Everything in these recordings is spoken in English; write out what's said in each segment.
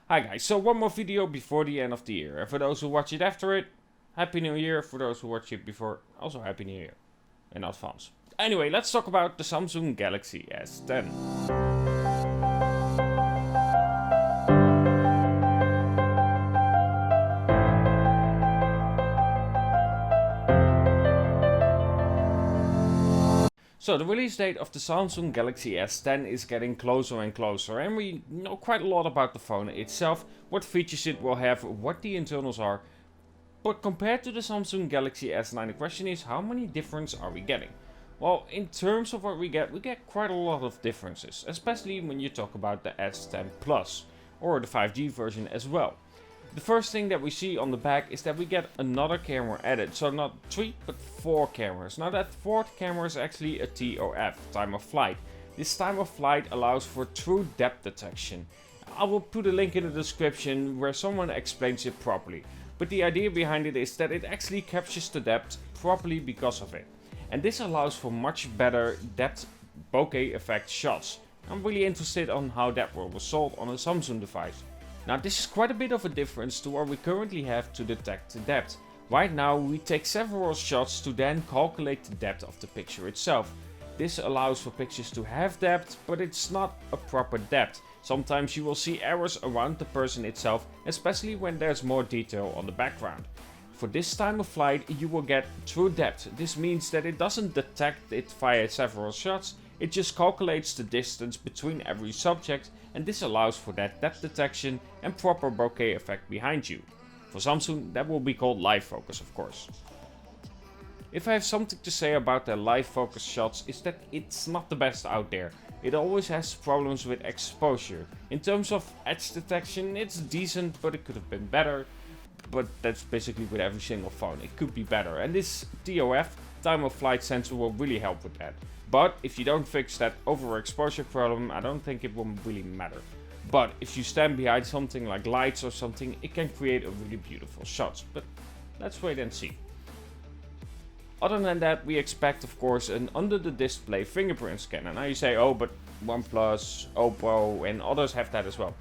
Hi guys, so one more video before the end of the year. And for those who watch it after it, Happy New Year. For those who watch it before, also Happy New Year in advance. Anyway, let's talk about the Samsung Galaxy S10. So the release date of the Samsung Galaxy S10 is getting closer and closer, and we know quite a lot about the phone itself, what features it will have, what the internals are. But compared to the Samsung Galaxy S9, the question is, how many differences are we getting? Well, in terms of what we get quite a lot of differences, especially when you talk about the S10 Plus, or the 5G version as well. The first thing that we see on the back is that we get another camera added, so not 3 but 4 cameras. Now that fourth camera is actually a TOF, time of flight. This time of flight allows for true depth detection. I will put a link in the description where someone explains it properly. But the idea behind it is that it actually captures the depth properly because of it. And this allows for much better depth bokeh effect shots. I'm really interested on how that will result on a Samsung device. Now this is quite a bit of a difference to what we currently have to detect the depth. Right now we take several shots to then calculate the depth of the picture itself. This allows for pictures to have depth, but it's not a proper depth. Sometimes you will see errors around the person itself, especially when there's more detail on the background. For this time of flight you will get true depth. This means that it doesn't detect it via several shots, it just calculates the distance between every subject, and this allows for that depth detection and proper bokeh effect behind you. For Samsung that will be called live focus, of course. If I have something to say about their live focus shots, is that it's not the best out there. It always has problems with exposure. In terms of edge detection it's decent, but it could have been better. But that's basically with every single phone, it could be better, and this TOF, time of flight sensor, will really help with that. But if you don't fix that overexposure problem, I don't think it will really matter. But if you stand behind something like lights or something, it can create a really beautiful shot. But let's wait and see. Other than that, we expect of course an under the display fingerprint scanner. Now you say, oh, but OnePlus, Oppo and others have that as well.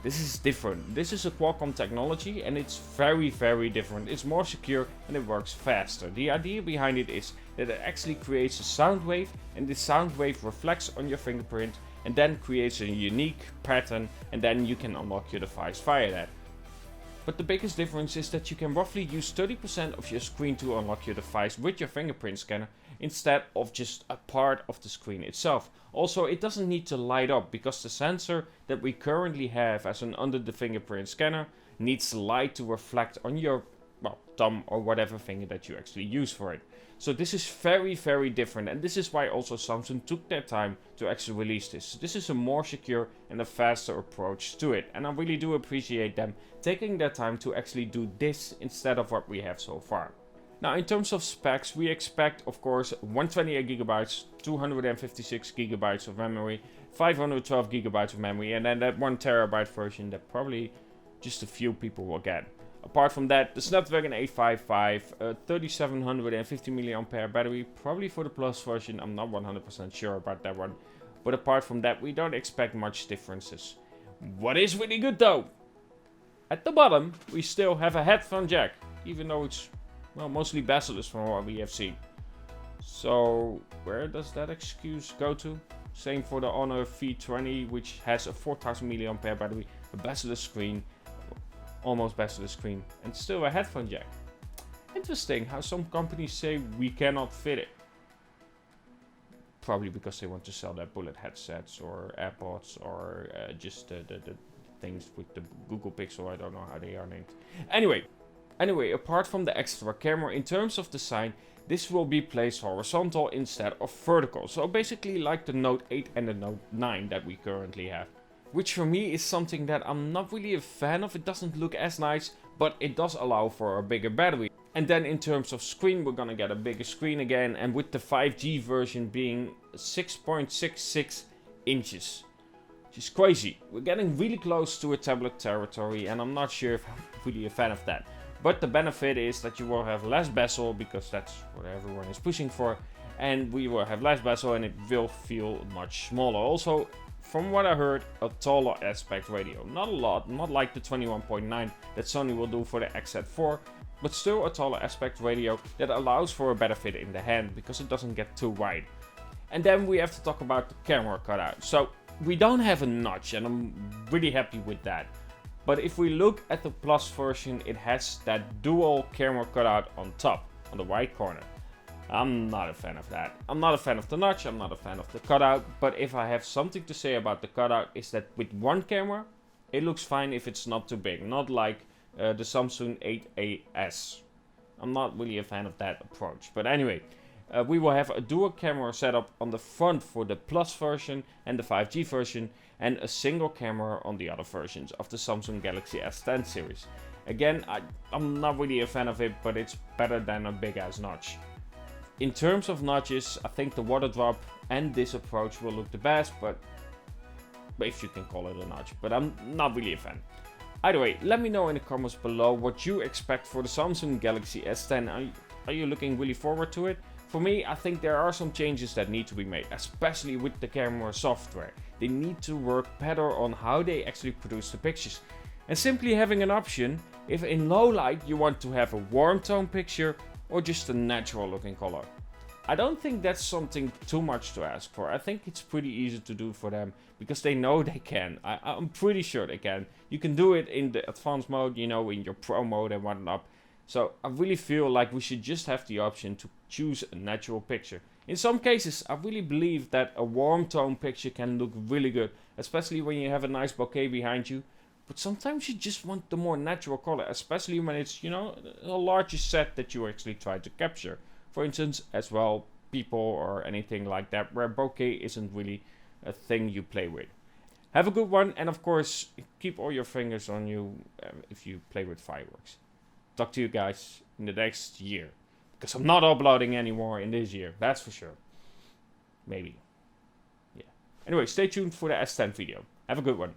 This is different. This is a Qualcomm technology and it's very different. It's more secure and it works faster. The idea behind it is that it actually creates a sound wave, and this sound wave reflects on your fingerprint and then creates a unique pattern, and then you can unlock your device via that. But the biggest difference is that you can roughly use 30% of your screen to unlock your device with your fingerprint scanner instead of just a part of the screen itself. Also, it doesn't need to light up because the sensor that we currently have as an under the fingerprint scanner needs light to reflect on your thumb or whatever finger that you actually use for it. So this is very different, and this is why also Samsung took their time to actually release this. This is a more secure and a faster approach to it, and I really do appreciate them taking their time to actually do this instead of what we have so far. Now in terms of specs, we expect of course 128GB, 256GB of memory, 512GB of memory, and then that 1TB version that probably just a few people will get. Apart from that, the Snapdragon 855, 3750 mAh battery, probably for the Plus version. I'm not 100% sure about that one. But apart from that, we don't expect much differences. What is really good though? At the bottom, we still have a headphone jack, even though it's mostly bezelless from what we have seen. So where does that excuse go to? Same for the Honor V20, which has a 4000 mAh battery, a bezelless screen, almost bezelless screen, and still a headphone jack. Interesting how some companies say we cannot fit it. Probably because they want to sell their bullet headsets or AirPods or just the things with the Google Pixel. I don't know how they are named. Anyway, apart from the extra camera, in terms of design, this will be placed horizontal instead of vertical. So basically like the Note 8 and the Note 9 that we currently have. Which for me is something that I'm not really a fan of. It doesn't look as nice, but it does allow for a bigger battery. And then in terms of screen, we're gonna get a bigger screen again, and with the 5G version being 6.66 inches. Which is crazy. We're getting really close to a tablet territory, and I'm not sure if I'm really a fan of that. But the benefit is that you will have less bezel, because that's what everyone is pushing for. And we will have less bezel and it will feel much smaller. Also, from what I heard, a taller aspect ratio. Not a lot, not like the 21.9 that Sony will do for the XZ4, but still a taller aspect ratio that allows for a better fit in the hand because it doesn't get too wide. And then we have to talk about the camera cutout. So we don't have a notch, and I'm really happy with that. But if we look at the Plus version, it has that dual camera cutout on top, on the right corner. I'm not a fan of that. I'm not a fan of the notch, I'm not a fan of the cutout, but if I have something to say about the cutout is that with one camera, it looks fine if it's not too big, not like the Samsung 8AS. I'm not really a fan of that approach, but anyway, we will have a dual camera setup on the front for the Plus version and the 5G version, and a single camera on the other versions of the Samsung Galaxy S10 series. Again, I'm not really a fan of it, but it's better than a big ass notch. In terms of notches, I think the water drop and this approach will look the best, but if you can call it a notch, but I'm not really a fan. Either way, let me know in the comments below what you expect for the Samsung Galaxy S10. Are you looking really forward to it? For me, I think there are some changes that need to be made, especially with the camera software. They need to work better on how they actually produce the pictures. And simply having an option, if in low light you want to have a warm tone picture or just a natural looking color. I don't think that's something too much to ask for. I think it's pretty easy to do for them because they know they can. I'm pretty sure they can. You can do it in the advanced mode, you know, in your pro mode and whatnot. So I really feel like we should just have the option to choose a natural picture. In some cases, I really believe that a warm tone picture can look really good, especially when you have a nice bouquet behind you. But sometimes you just want the more natural color, especially when it's, you know, a larger set that you actually try to capture. For instance, as well, people or anything like that, where bokeh isn't really a thing you play with. Have a good one, and of course, keep all your fingers on you if you play with fireworks. Talk to you guys in the next year, because I'm not uploading anymore in this year, that's for sure. Maybe. Yeah. Anyway, stay tuned for the S10 video. Have a good one.